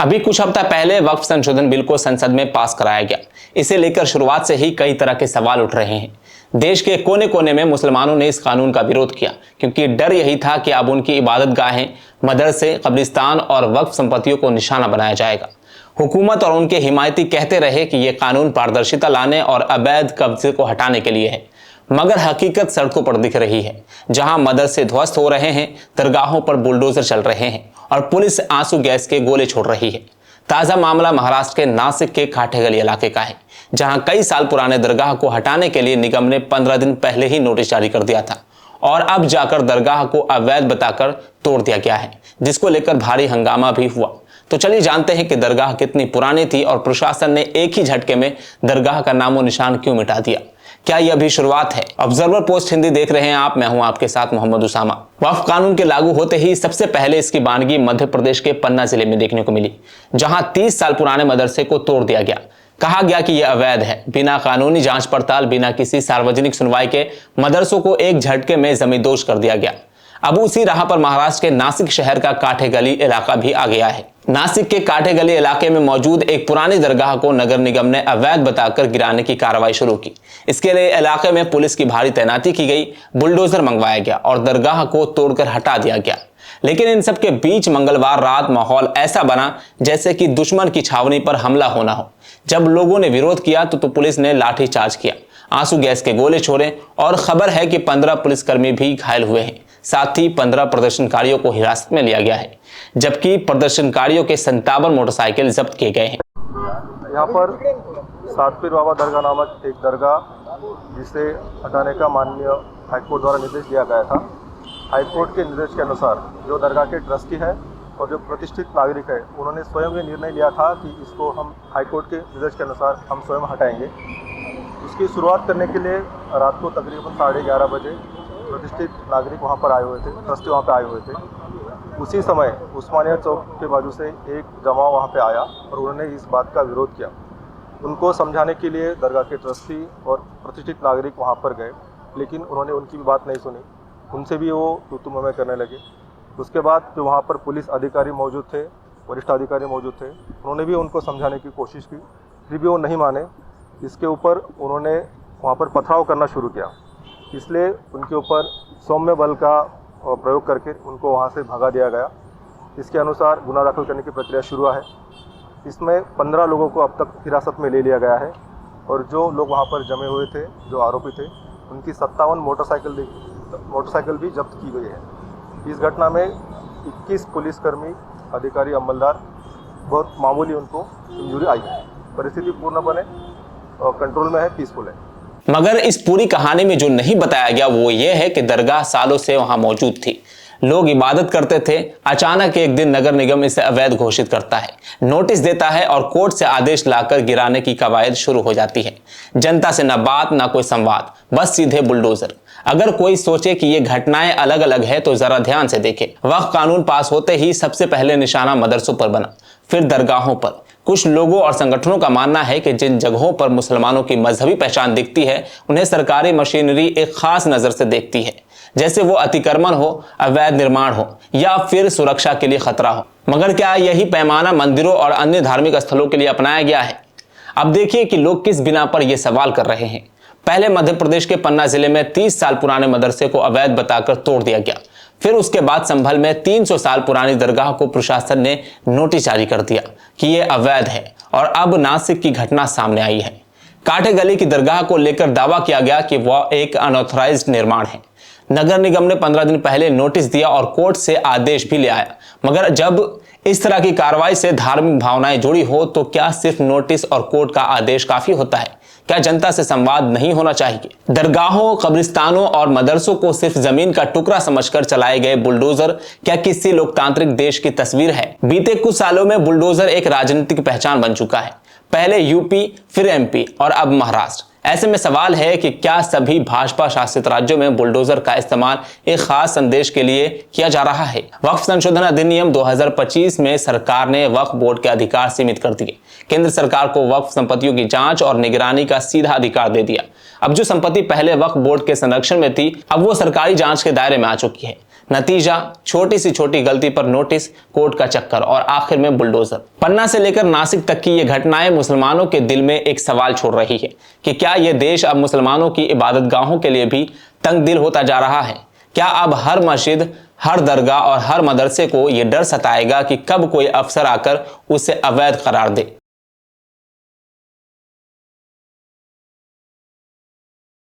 अभी कुछ हफ्ता पहले वक्फ संशोधन बिल को संसद में पास कराया गया। इसे लेकर शुरुआत से ही कई तरह के सवाल उठ रहे हैं। देश के कोने कोने में मुसलमानों ने इस कानून का विरोध किया, क्योंकि डर यही था कि अब उनकी इबादत गाहें, मदरसे, कब्रिस्तान और वक्फ संपत्तियों को निशाना बनाया जाएगा। हुकूमत और उनके हिमायती कहते रहे कि यह कानून पारदर्शिता लाने और अवैध कब्जे को हटाने के लिए है, मगर हकीकत सड़कों पर दिख रही है। जहां मदरसे ध्वस्त हो रहे हैं, दरगाहों पर बुलडोजर चल रहे हैं और पुलिस आंसू गैस के गोले छोड़ रही है। ताजा मामला महाराष्ट्र के नासिक के काठेगली इलाके का है, जहां कई साल पुराने दरगाह को हटाने के लिए निगम ने 15 दिन पहले ही नोटिस जारी कर दिया था और अब जाकर दरगाह को अवैध बताकर तोड़ दिया गया है, जिसको लेकर भारी हंगामा भी हुआ। तो चलिए जानते हैं कि दरगाह कितनी पुरानी थी और प्रशासन ने एक ही झटके में दरगाह का नामो निशान क्यों मिटा दिया। क्या यह अभी शुरुआत है? ऑब्जर्वर पोस्ट हिंदी देख रहे हैं आप, मैं हूं आपके साथ मोहम्मद उसामा। वक्फ कानून के लागू होते ही सबसे पहले इसकी बानगी मध्य प्रदेश के पन्ना जिले में देखने को मिली, जहां 30 साल पुराने मदरसे को तोड़ दिया गया। कहा गया कि यह अवैध है। बिना कानूनी जांच पड़ताल, बिना किसी सार्वजनिक सुनवाई के मदरसों को एक झटके में जमींदोज कर दिया गया। अब उसी राह पर महाराष्ट्र के नासिक शहर का काठेगली इलाका भी आ गया है। नासिक के काठेगली इलाके में मौजूद एक पुरानी दरगाह को नगर निगम ने अवैध बताकर गिराने की कार्रवाई शुरू की। इसके लिए इलाके में पुलिस की भारी तैनाती की गई, बुलडोजर मंगवाया गया और दरगाह को तोड़कर हटा दिया गया। लेकिन इन सब के बीच मंगलवार रात माहौल ऐसा बना जैसे कि दुश्मन की छावनी पर हमला होना हो। जब लोगों ने विरोध किया तो पुलिस ने लाठीचार्ज किया, आंसू गैस के गोले छोड़े और खबर है कि 15 पुलिसकर्मी भी घायल हुए हैं। साथ ही 15 प्रदर्शनकारियों को हिरासत में लिया गया है, जबकि प्रदर्शनकारियों के 57 मोटरसाइकिल जब्त किए गए हैं। यहाँ पर सातपीर बाबा दरगाह नामक एक दरगाह, जिसे हटाने का माननीय हाईकोर्ट द्वारा निर्देश दिया गया था। हाईकोर्ट के निर्देश के अनुसार जो दरगाह के ट्रस्टी है और जो प्रतिष्ठित नागरिक है, उन्होंने स्वयं ये निर्णय लिया था कि इसको हम हाईकोर्ट के निर्देश के अनुसार हम स्वयं हटाएंगे। उसकी शुरुआत करने के लिए रात को तकरीबन 11:30 बजे प्रतिष्ठित नागरिक वहाँ पर आए हुए थे, ट्रस्टी वहाँ पे आए हुए थे। उसी समय उस्मानिया चौक के बाजू से एक जमाव वहाँ पे आया और उन्होंने इस बात का विरोध किया। उनको समझाने के लिए दरगाह के ट्रस्टी और प्रतिष्ठित नागरिक वहाँ पर गए, लेकिन उन्होंने उनकी भी बात नहीं सुनी। उनसे भी वो तू मैं करने लगे। उसके बाद जो वहाँ पर पुलिस अधिकारी मौजूद थे, वरिष्ठ अधिकारी मौजूद थे, उन्होंने भी उनको समझाने की कोशिश की, फिर भी वो नहीं माने। इसके ऊपर उन्होंने वहाँ पर पथराव करना शुरू किया। इसलिए उनके ऊपर सौम्य बल का प्रयोग करके उनको वहाँ से भगा दिया गया। इसके अनुसार गुना दाखिल करने की प्रक्रिया शुरू है। इसमें 15 लोगों को अब तक हिरासत में ले लिया गया है और जो लोग वहाँ पर जमे हुए थे, जो आरोपी थे, उनकी 57 मोटरसाइकिल भी जब्त की गई है। इस घटना में 21 पुलिसकर्मी, अधिकारी, अमलदार, बहुत मामूली उनको इंजरी आई है। परिस्थिति पूर्णपणे कंट्रोल में है, पीसफुल है। मगर इस पूरी कहानी में जो नहीं बताया गया वो ये है कि दरगाह सालों से वहां मौजूद थी, लोग इबादत करते थे। अचानक एक दिन नगर निगम इसे अवैध घोषित करता है, नोटिस देता है और कोर्ट से आदेश लाकर गिराने की कवायद शुरू हो जाती है। जनता से न बात न कोई संवाद, बस सीधे बुलडोजर। अगर कोई सोचे कि ये घटनाएं अलग अलग है तो जरा ध्यान से देखे। वक्फ कानून पास होते ही सबसे पहले निशाना मदरसों पर बना, फिर दरगाहों पर। कुछ लोगों और संगठनों का मानना है कि जिन जगहों पर मुसलमानों की मजहबी पहचान दिखती है, उन्हें सरकारी मशीनरी एक खास नजर से देखती है, जैसे वो अतिक्रमण हो, अवैध निर्माण हो या फिर सुरक्षा के लिए खतरा हो। मगर क्या यही पैमाना मंदिरों और अन्य धार्मिक स्थलों के लिए अपनाया गया है? अब देखिए कि लोग किस बिना पर यह सवाल कर रहे हैं। पहले मध्य प्रदेश के पन्ना जिले में 30 साल पुराने मदरसे को अवैध बताकर तोड़ दिया गया। फिर उसके बाद संभल में 300 साल पुरानी दरगाह को प्रशासन ने नोटिस जारी कर दिया कि यह अवैध है और अब नासिक की घटना सामने आई है। काठेगली की दरगाह को लेकर दावा किया गया कि वह एक अनऑथराइज्ड निर्माण है। नगर निगम ने 15 दिन पहले नोटिस दिया और कोर्ट से आदेश भी ले आया। मगर जब इस तरह की कार्रवाई से धार्मिक भावनाएं जुड़ी हो तो क्या सिर्फ नोटिस और कोर्ट का आदेश काफी होता है? क्या जनता से संवाद नहीं होना चाहिए? दरगाहों, कब्रिस्तानों और मदरसों को सिर्फ जमीन का टुकड़ा समझकर चलाए गए बुलडोजर क्या किसी लोकतांत्रिक देश की तस्वीर है? बीते कुछ सालों में बुलडोजर एक राजनीतिक पहचान बन चुका है। पहले यूपी, फिर एमपी और अब महाराष्ट्र। ऐसे में सवाल है कि क्या सभी भाजपा शासित राज्यों में बुलडोजर का इस्तेमाल एक खास संदेश के लिए किया जा रहा है? वक्फ संशोधन अधिनियम 2025 में सरकार ने वक्फ बोर्ड के अधिकार सीमित कर दिए। केंद्र सरकार को वक्फ संपत्तियों की जांच और निगरानी का सीधा अधिकार दे दिया। अब जो संपत्ति पहले वक्फ बोर्ड के संरक्षण में थी, अब वो सरकारी जांच के दायरे में आ चुकी है। नतीजा छोटी सी छोटी गलती पर नोटिस, कोर्ट का चक्कर और आखिर में बुलडोजर। पन्ना से लेकर नासिक तक की ये घटनाएं मुसलमानों के दिल में एक सवाल छोड़ रही है कि क्या ये देश अब मुसलमानों की इबादतगाहों के लिए भी तंग दिल होता जा रहा है? क्या अब हर मस्जिद, हर दरगाह और हर मदरसे को ये डर सताएगा कि कब कोई अफसर आकर उसे अवैध करार दे?